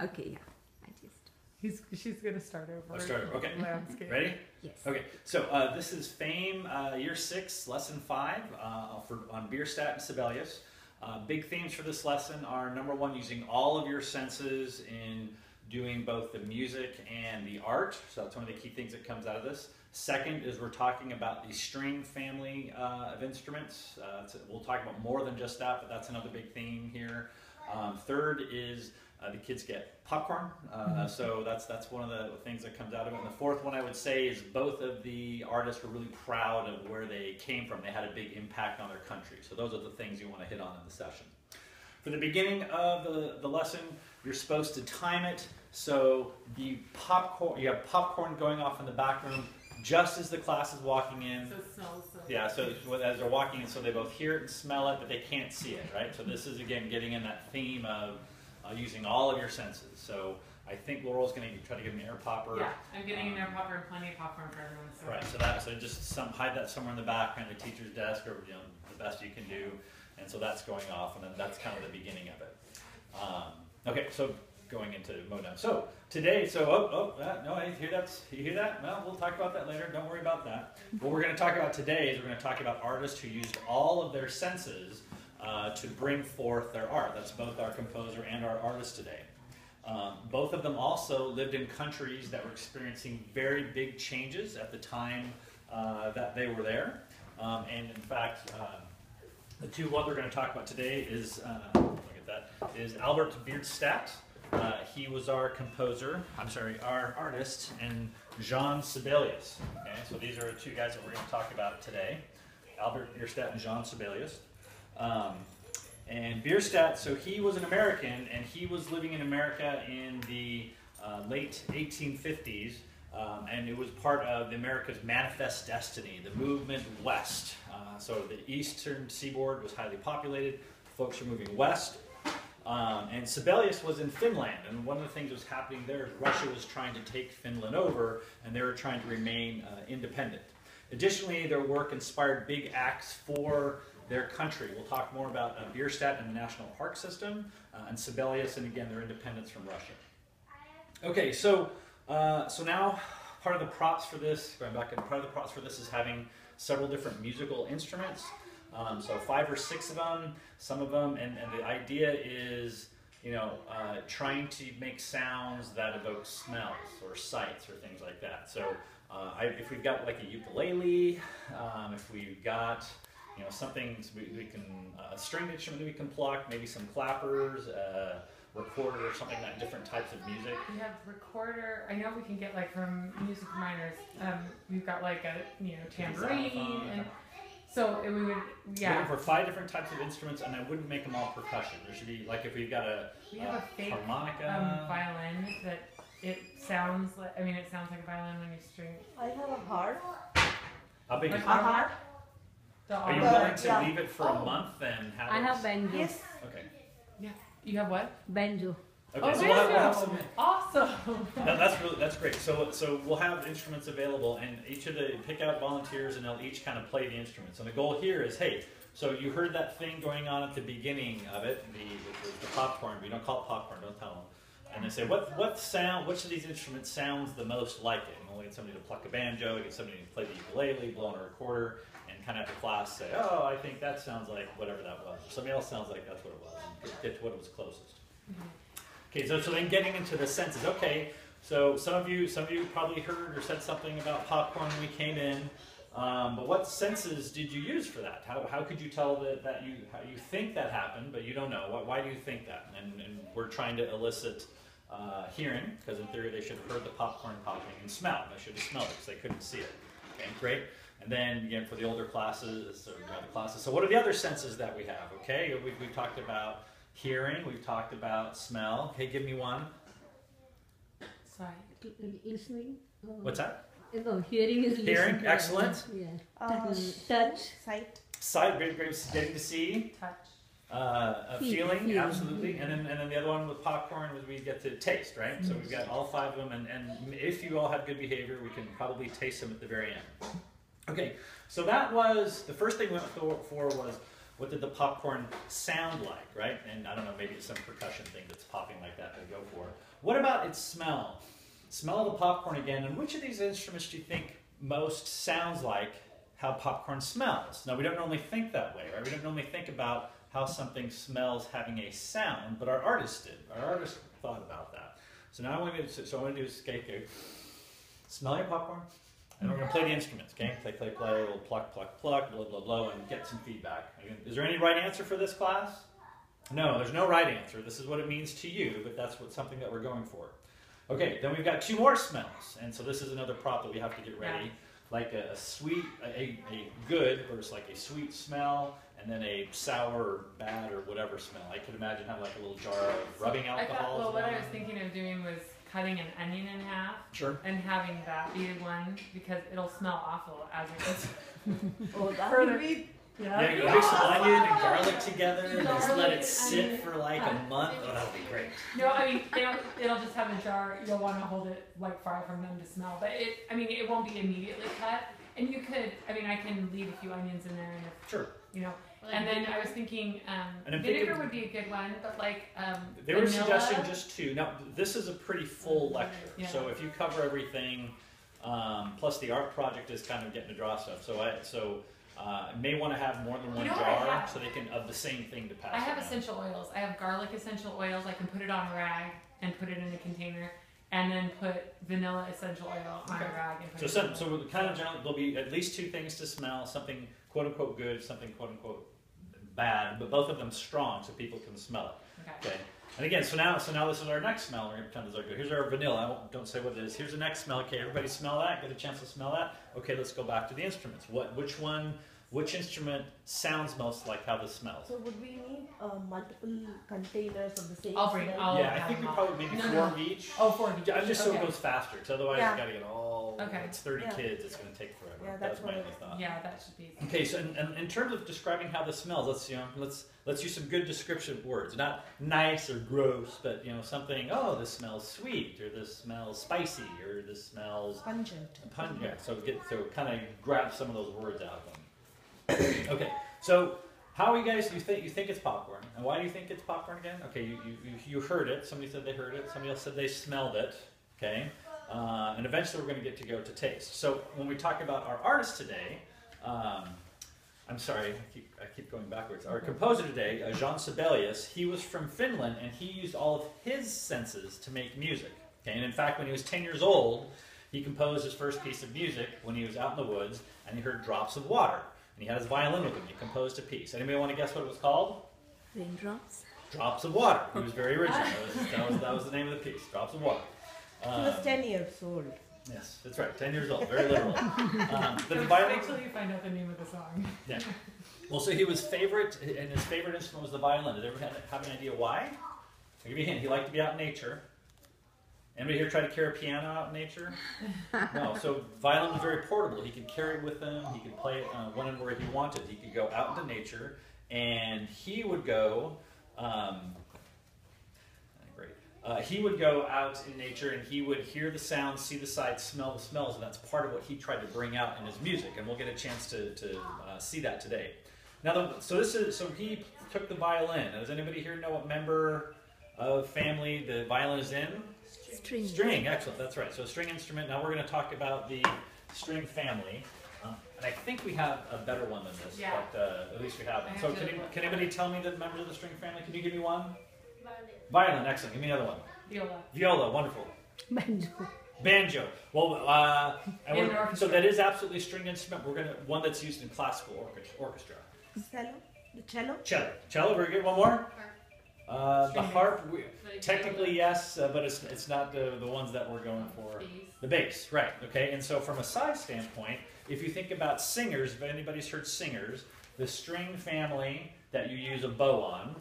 Okay, yeah. She's going to start over. I'll start over. Okay. Landscape. Ready? Yes. Okay. So this is FAME Year 6, Lesson 5 on Bierstadt and Sibelius. Big themes for this lesson are, number one, using all of your senses in doing both the music and the art. So that's one of the key things that comes out of this. Second is we're talking about the string family of instruments. We'll talk about more than just that, but that's another big theme here. Third is the kids get popcorn, so that's one of the things that comes out of it. And the fourth one I would say is both of the artists were really proud of where they came from. They had a big impact on their country. So those are the things you want to hit on in the session. For the beginning of the lesson, you're supposed to time it. So the popcorn, you have popcorn going off in the back room just as the class is walking in. So it smells so Yeah, so as they're walking in, so they both hear it and smell it, but they can't see it, right? So this is, again, getting in that theme of using all of your senses. So I think Laurel's going to try to give an air popper. Yeah, I'm getting an air popper and plenty of popcorn for everyone. So. Right, so just hide that somewhere in the background, the teacher's desk, or the best you can do. And so that's going off, and then that's kind of the beginning of it. Okay, so going into mode now. So today, no, I hear that. You hear that? Well, we'll talk about that later. Don't worry about that. What we're going to talk about today is we're going to talk about artists who used all of their senses to bring forth their art. That's both our composer and our artist today. Both of them also lived in countries that were experiencing very big changes at the time that they were there. And in fact, the two what we're going to talk about today is, is Albert Bierstadt. He was our composer, our artist, and Jean Sibelius. Okay, so these are the two guys that we're going to talk about today, Albert Bierstadt and Jean Sibelius. And Bierstadt, so he was an American, and he was living in America in the late 1850s, and it was part of America's manifest destiny, the movement west. So the eastern seaboard was highly populated, folks were moving west, and Sibelius was in Finland, and one of the things that was happening there is Russia was trying to take Finland over, and they were trying to remain independent. Additionally, their work inspired big acts for their country. We'll talk more about Bierstadt and the National Park System, and Sibelius, and again, their independence from Russia. Okay, so now part of the props for this, going back, part of the props for this is having several different musical instruments. So 5 or 6 of them, some of them, and the idea is, trying to make sounds that evoke smells or sights or things like that. So if we've got like a ukulele, if we've got something we can, a stringed instrument that we can pluck, maybe some clappers, recorder or something like different types of music. We have recorder. I know we can get like from music minors. We've got like a tambourine, and so we would for 5 different types of instruments, and I wouldn't make them all percussion. There should be like if we've got we have a fake harmonica, violin that it sounds like. I mean, it sounds like a violin when you string. I have a harp. How big is A harp. Are you willing to leave it for a month and have I it? have banjo. Yes. Okay. Yeah. You have what? Banjo. Okay, so we'll have some. Awesome. That's great. So we'll have instruments available, and each of the pick out volunteers, and they'll each kind of play the instruments. And the goal here is, hey, so you heard that thing going on at the beginning of it, the popcorn. We don't call it popcorn. Don't tell them. And they say, what sound? Which of these instruments sounds the most like it? And we'll get somebody to pluck a banjo, get somebody to play the ukulele, blow on a recorder, and kind of have the class say, oh, I think that sounds like whatever that was. Somebody else sounds like that's what it was. And get to what it was closest. Okay, so then getting into the senses. Okay, so some of you probably heard or said something about popcorn when we came in. But what senses did you use for that? How could you tell that you think that happened, but you don't know? Why do you think that? And we're trying to elicit hearing, because in theory they should have heard the popcorn popping, and smell. They should have smelled it because they couldn't see it. Okay, great. And then again for the older classes, so what are the other senses that we have? Okay, we've talked about hearing, we've talked about smell. Okay, give me one. Sight. Listening. What's that? No, hearing is listening. Hearing, excellent. Yeah. Touch. Sight. Sight, great, getting to see. Touch. Feeling, absolutely. And then the other one with popcorn was we get to taste, right? So we've got all 5 of them, and if you all have good behavior, we can probably taste them at the very end. Okay, so that was, the first thing we went for was, what did the popcorn sound like, right? And I don't know, maybe it's some percussion thing that's popping like that to go for. what about its smell? Smell of the popcorn again. And which of these instruments do you think most sounds like how popcorn smells? Now, we don't normally think that way, right? We don't normally think about how something smells having a sound, but our artist did. Our artist thought about that. So now I want to do is, okay, smell your popcorn, and we're going to play the instruments, okay? Play, play, play, we'll pluck, pluck, pluck, blah, blah, blah, and get some feedback. Is there any right answer for this class? No, there's no right answer. This is what it means to you, but that's something that we're going for. Okay, then we've got 2 more smells, and so this is another prop that we have to get ready. Yeah. Like a sweet, a good, or it's like a sweet smell, and then a sour or bad or whatever smell. I could imagine having like a little jar of rubbing alcohol. Well, what I was thinking of doing was cutting an onion in half. Sure. And having that be one, because it'll smell awful as it gets Oh, that further. would be. Yeah, you mix some onion and garlic together and just let Garlic it and sit onion. for like a month. Oh, that'll be great. No, I mean, it'll just have a jar. You'll want to hold it like far from them to smell. But it won't be immediately cut. And you could, I can leave a few onions in there, and if, Sure. And then I was thinking, And I'm vinegar thinking- would be a good one, but like They were vanilla. suggesting just 2. Now, this is a pretty full lecture. Yeah. So if you cover everything, plus the art project is kind of getting to draw stuff. So I may want to have more than one You know what I jar have? so they can, of the same thing to pass I have around. essential oils. I have garlic essential oils. I can put it on a rag and put it in a container, and then put vanilla essential oil on Okay. a rag and put So, it in so we're kind of generally, there'll be at least 2 things to smell, something quote unquote good, something quote unquote bad, but both of them strong so people can smell it. Okay. Okay. And again, so now this is our next smell. We're going to pretend this is our good. Here's our vanilla. Don't say what it is. Here's the next smell. Okay, everybody smell that? Get a chance to smell that? Okay, let's go back to the instruments. Which instrument sounds most like how this smells? So would we need multiple containers of the same I'll bring- smell? I'll- Yeah, I have think we them all. probably maybe No, 4 no. of each. Oh, 4 of each. Just so it Okay. goes faster, because otherwise Yeah. you got to get all. Okay. It's 30 Yeah. kids. It's going to take forever. Yeah, that's that's my what I only was thought. Yeah, that should be. Okay, so in terms of describing how this smells, let's use some good descriptive words. Not nice or gross, but something. Oh, this smells sweet, or this smells spicy, or this smells Pungent. pungent. Yeah, so kind of grab some of those words out of them. Okay, so how are you guys? You think it's popcorn, and why do you think it's popcorn again? Okay, you heard it. Somebody said they heard it. Somebody else said they smelled it. Okay, and eventually we're going to go to taste. So when we talk about our artist today, I'm sorry, I keep going backwards. Our composer today, Jean Sibelius, he was from Finland, and he used all of his senses to make music. Okay, and in fact, when he was 10 years old, he composed his first piece of music when he was out in the woods, and he heard drops of water. And he had his violin with him. He composed a piece. Anybody want to guess what it was called? Raindrops. Drops of Water. He was very original. That was the name of the piece. Drops of Water. He was 10 years old. Yes, that's right. 10 years old. Very literal. But the Wait violin. till you find out the name of the song. Yeah. Well, so he was favorite, and his favorite instrument was the violin. Did everyone have an idea why? I'll give you a hint. He liked to be out in nature. Anybody here try to carry a piano out in nature? No. So violin was very portable. He could carry it with him. He could play it when and where he wanted. He could go out into nature, and he would go. He would go out in nature, and he would hear the sounds, see the sights, smell the smells, and that's part of what he tried to bring out in his music. And we'll get a chance to see that today. Now, so he took the violin. Does anybody here know what member of family the violin is in? String. String, excellent, that's right. So string instrument. Now we're going to talk about the string family. And I think we have a better one than this, Yeah. but at least we have I one. have So to can look. anybody tell me the members of the string family? Can you give me one? Violin, excellent. Give me another one. Viola. Viola, wonderful. Banjo. Banjo. Well, and And so orchestra. that is absolutely a string instrument. We're one that's used in classical orchestra. Cello? The cello? Cello, very good. One more. The String harp. Like Technically, yes, but it's not the ones that we're going for. bass. The bass, right? Okay, and so from a size standpoint, if you think about singers, if anybody's heard singers, the string family that you use a bow on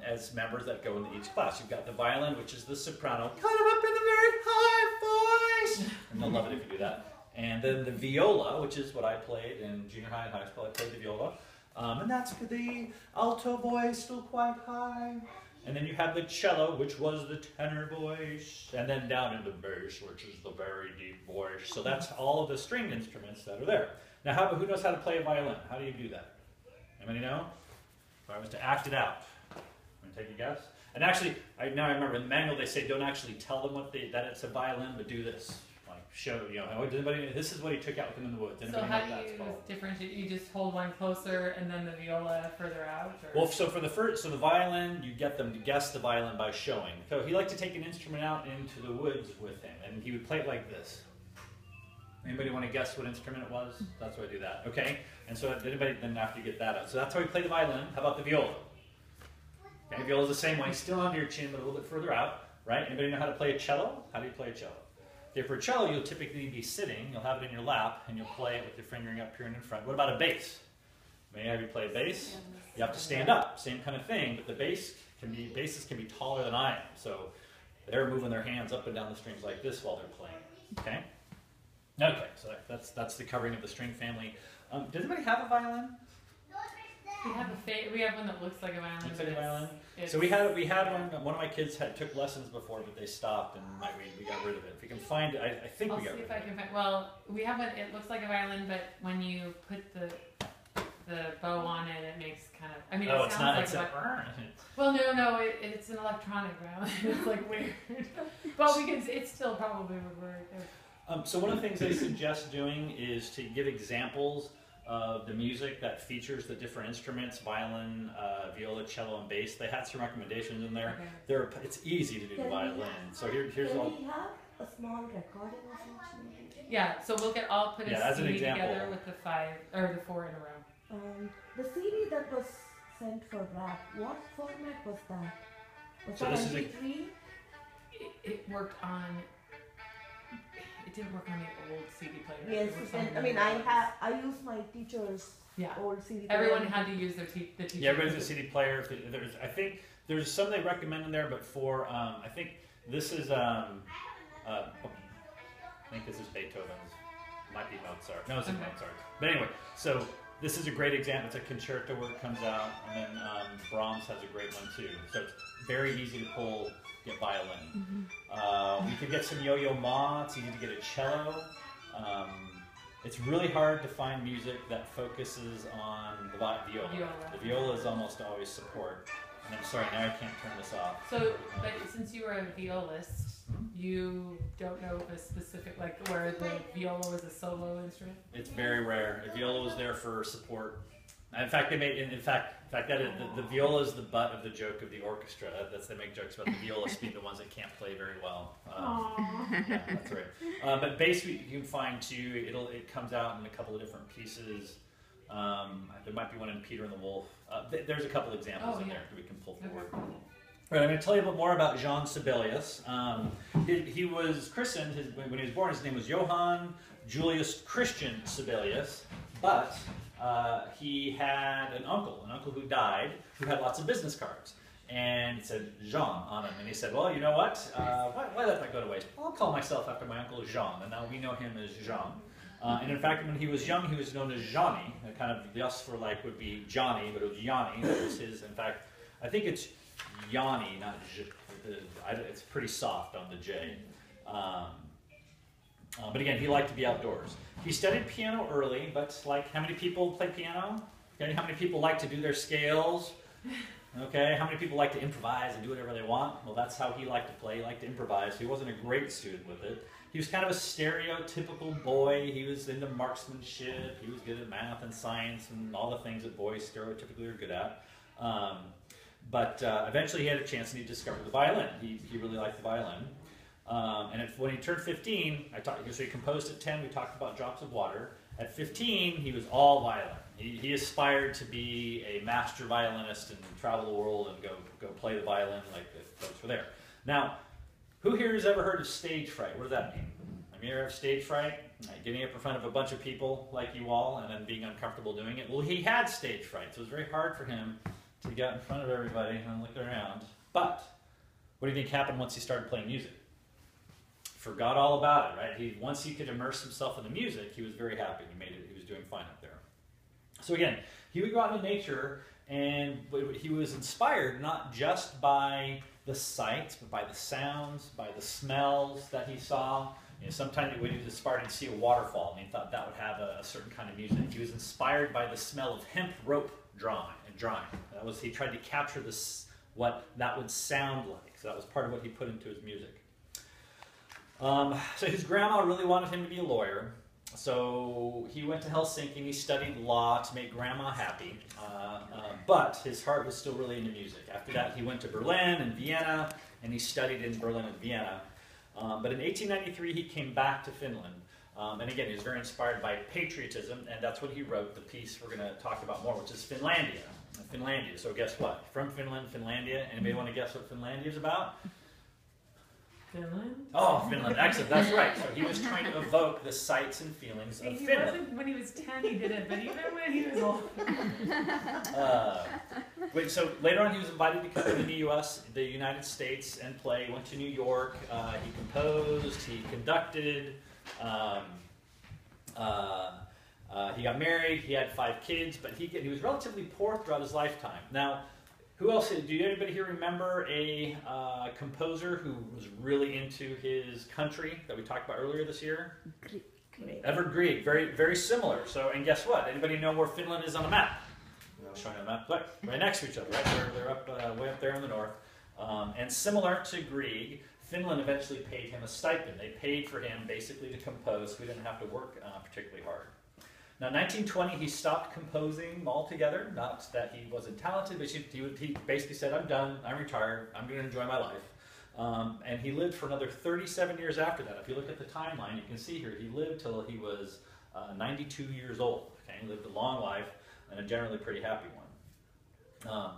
as members that go into each class. You've got the violin, which is the soprano, kind of up in a very high voice, and they'll love it if you do that. And then the viola, which is what I played in junior high and high school. I played the viola, and that's the alto voice, still quite high. And then you have the cello, which was the tenor voice, and then down into bass, which is the very deep voice. So that's all of the string instruments that are there. Now, who knows how to play a violin? How do you do that? Anybody know? If I was to act it out, I'm going to take a guess. And actually, now I remember in the manual they say don't actually tell them that it's a violin, but do this. Like show, this is what he took out with him in the woods. So Anybody know how what do that's you called? differentiate? You just hold one closer and then the viola further out? Or? Well, so for the violin, you get them to guess the violin by showing. So he liked to take an instrument out into the woods with him, and he would play it like this. Anybody want to guess what instrument it was? That's why I do that. Okay. And so then after you get that out, so that's how we play the violin. How about the viola? Okay, viola is the same way, still under your chin, but a little bit further out, right? Anybody know how to play a cello? How do you play a cello? Okay, for a cello, you'll typically be sitting. You'll have it in your lap, and you'll play it with your fingering up here and in front. What about a bass? May I have you play a bass? You have to stand up, same kind of thing, but the basses can be taller than I am, so they're moving their hands up and down the strings like this while they're playing. Okay. Okay, so that's the covering of the string family. Does anybody have a violin? We have one that looks like a violin. Looks like a violin? It's, So we had one. One of my kids took lessons before, but they stopped, and we got rid of it. If we can find it, I think I'll we see got rid if of I it. can find. Well, we have one. It looks like a violin, but when you put the bow on it, it makes kind of. I mean, Oh, it it's sounds not. like It's Well, no, it's an electronic violin. It's like weird, but it still probably would work. So one of the things they suggest doing is to give examples of the music that features the different instruments: violin, viola, cello, and bass. They had some recommendations in there. Okay. It's easy to do the violin. So here's Can all. we have a small recording of each? Yeah, so I'll put a as an CD example. together with the 4 in a row. The CD that was sent for rap, what format was that? Was So that this is a- MP3? It worked on. It didn't work on the old CD player. Yes, It works you on can, the I mean, new ones. I use my teacher's Yeah. old CD player. Everyone had to use the teacher. Yeah, everybody's a CD player. I think there's some they recommend in there, but for I think this is I think this is Beethoven's. Might be Mozart. No, it's Okay. Mozart. But anyway, so this is a great example. It's a concerto where it comes out, and then Brahms has a great one too. So it's very easy to get violin. You can get some Yo-Yo Ma. It's easy to get a cello. It's really hard to find music that focuses on the viola. The viola is almost always support. And I'm sorry, now I can't turn this off. So, but since you were a violist, you don't know a specific, like where the viola was a solo instrument? It's very rare. The viola was there for support. In fact, the viola is the butt of the joke of the orchestra. They make jokes about the violists being the ones that can't play very well. Yeah, that's right. But bass you can find too. It comes out in a couple of different pieces. There might be one in Peter and the Wolf. There's a couple examples in there that we can pull forward. Right, I'm going to tell you a bit more about Jean Sibelius. He was christened, when he was born, his name was Johann Julius Christian Sibelius, but he had an uncle who died, who had lots of business cards. And it said Jean on them. And he said, well, you know what? Why let that go to waste? I'll call myself after my uncle Jean. And now we know him as Jean. And in fact, when he was young, he was known as Johnny. Kind of the us for like would be Johnny, but it was Yanni. That was his. In fact, I think it's Yanni, not J. It's pretty soft on the J. But again, he liked to be outdoors. He studied piano early, but like how many people play piano? Okay, how many people like to do their scales? Okay, how many people like to improvise and do whatever they want? Well, that's how he liked to play. He liked to improvise. He wasn't a great student with it. He was kind of a stereotypical boy. He was into marksmanship. He was good at math and science and all the things that boys stereotypically are good at. But eventually he had a chance and he discovered the violin. He really liked the violin. When he turned 15, so he composed at 10. We talked about Drops of Water. At 15, he was all violin. He aspired to be a master violinist and travel the world and go play the violin like the folks were there. Now, who here has ever heard of stage fright? What does that mean? Have you ever had stage fright? Getting up in front of a bunch of people like you all and then being uncomfortable doing it? Well, he had stage fright, so it was very hard for him to get in front of everybody and look around. But what do you think happened once he started playing music? Forgot all about it, right? Once he could immerse himself in the music, he was very happy. He was doing fine up there. So again, he would go out into nature, and he was inspired not just by the sights, but by the sounds, by the smells that he saw. Sometimes he was inspired to see a waterfall, and he thought that would have a certain kind of music. He was inspired by the smell of hemp rope drying. He tried to capture the what that would sound like. So that was part of what he put into his music. So his grandma really wanted him to be a lawyer. So he went to Helsinki and he studied law to make grandma happy. But his heart was still really into music. After that, he went to Berlin and Vienna, and he studied in Berlin and Vienna. But in 1893, he came back to Finland. And again, he was very inspired by patriotism, and that's what he wrote, the piece we're going to talk about more, which is Finlandia. Finlandia. So guess what? From Finland, Finlandia. Anybody want to guess what Finlandia is about? Finland? Oh, Finland. Excellent. That's right. So he was trying to evoke the sights and feelings of He Finland. wasn't, when he was 10 he did it, but even when he was old. So later on he was invited to come to the United States and play. He went to New York. He composed. He conducted. He got married. He had 5 kids, but he was relatively poor throughout his lifetime. Now, who else? Do anybody here remember a composer who was really into his country that we talked about earlier this year? Great. Edvard Grieg. Very, very similar. So, and guess what? Anybody know where Finland is on the map? Showing on the map, right next to each other, right? They're up way up there in the north. And similar to Grieg, Finland eventually paid him a stipend. They paid for him basically to compose, so he didn't have to work particularly hard. Now, in 1920, he stopped composing altogether. Not that he wasn't talented, but he basically said, I'm done, I'm retired, I'm going to enjoy my life. And he lived for another 37 years after that. If you look at the timeline, you can see here, he lived till he was 92 years old. Okay? He lived a long life and a generally pretty happy one.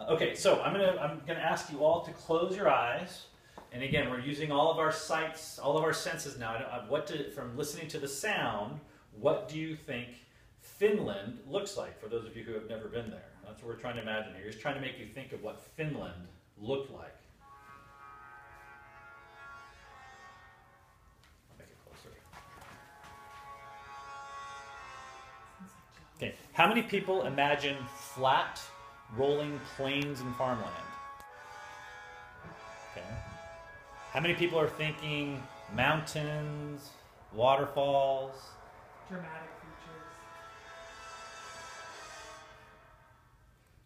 Okay, so I'm gonna ask you all to close your eyes. And again, we're using all of our sights, all of our senses now. From listening to the sound, what do you think Finland looks like for those of you who have never been there? That's what we're trying to imagine here. He's trying to make you think of what Finland looked like. I'll make it closer. Okay, how many people imagine flat, rolling plains and farmland? Okay. How many people are thinking mountains, waterfalls? Dramatic features.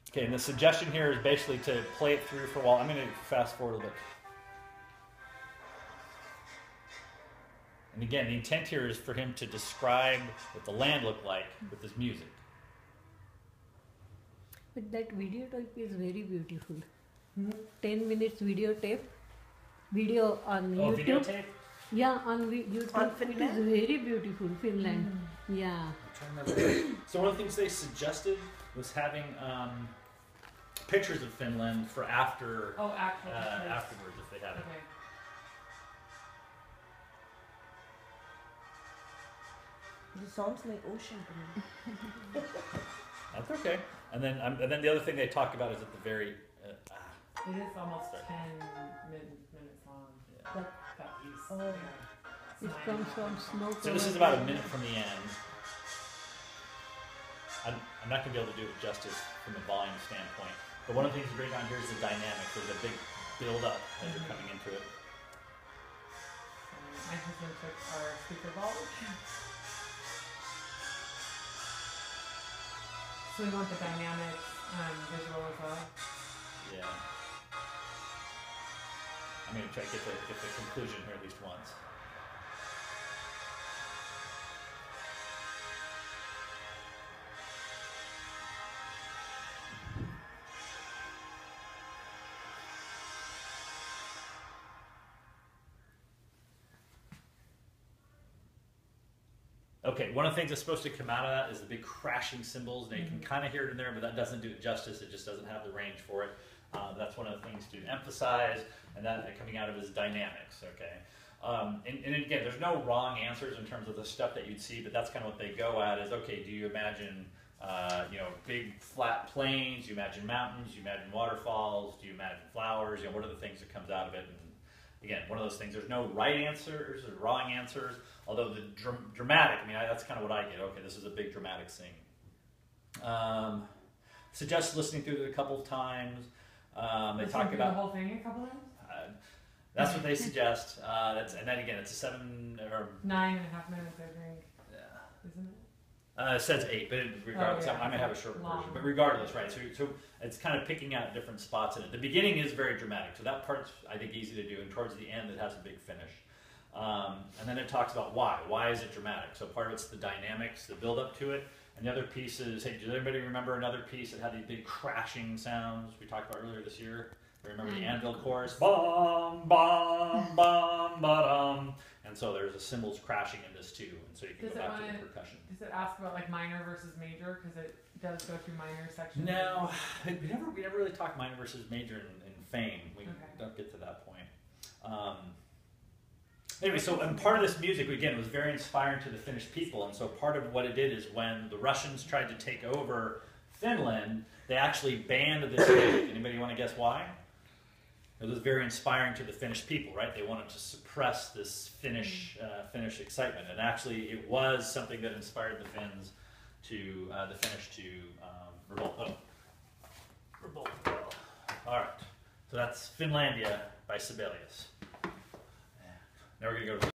Okay, and the suggestion here is basically to play it through for a while. I'm going to fast forward a little bit. And again, the intent here is for him to describe what the land looked like with his music. But that videotape is very beautiful. Hmm? 10 minutes videotape. Video on Oh, YouTube. videotape? Yeah, on YouTube. On It is Finland? very beautiful, Finland. Yeah. I'm trying to remember. So one of the things they suggested was having pictures of Finland for after Oh, actual pictures. afterwards if they had it. Okay. It sounds like ocean to me. That's okay. And then the other thing they talk about is at the very It is almost Sorry. 10 minutes long. yeah. That piece. Oh. Yeah. It comes from snow. So this is about a minute from the end. I'm not going to be able to do it justice from a volume standpoint. But one of the things to bring on here is the dynamic. There's a big build-up as you're coming into it. My husband took our speaker vault. So we want the dynamics visual as well. Yeah. I'm going to try to get the conclusion here at least once. Okay, one of the things that's supposed to come out of that is the big crashing cymbals. Now you can kind of hear it in there, but that doesn't do it justice. It just doesn't have the range for it. That's one of the things to emphasize, and that coming out of his dynamics. Okay, and again, there's no wrong answers in terms of the stuff that you'd see, but that's kind of what they go at. Is okay. Do you imagine big flat plains? Do you imagine mountains? Do you imagine waterfalls? Do you imagine flowers? What are the things that comes out of it? And again, one of those things. There's no right answers or wrong answers. Although the dramatic, that's kind of what I get. Okay, this is a big dramatic scene. Suggest listening through it a couple of times. They Listen talk through about the whole thing a couple times. that's what they suggest. And then again, it's a 7 or 9.5 minutes, I think, yeah. isn't it? It says 8, but regardless, Oh, yeah. I may have a short Long. version. But regardless, right? So it's kind of picking out different spots in it. The beginning is very dramatic, so that part's I think easy to do, and towards the end it has a big finish. And then it talks about why. Why is it dramatic? So part of it's the dynamics, the build up to it, and the other piece is, hey, does anybody remember another piece that had these big crashing sounds we talked about earlier this year? Remember the anvil chorus? Bum, bum, bum, ba-dum. And so there's a cymbals crashing in this too, and so you can Does go it back to the wanna- percussion. Does it ask about like minor versus major? Because it does go through minor sections. No, we never really talked minor versus major in Fame. We Okay. don't get to that point. Anyway, so and part of this music again was very inspiring to the Finnish people, and so part of what it did is when the Russians tried to take over Finland, they actually banned this music. Anybody want to guess why? It was very inspiring to the Finnish people, right? They wanted to suppress this Finnish excitement, and actually, it was something that inspired the Finns to the Finnish to revolt. Oh. Revolt. All right, so that's Finlandia by Sibelius. Now we're gonna go to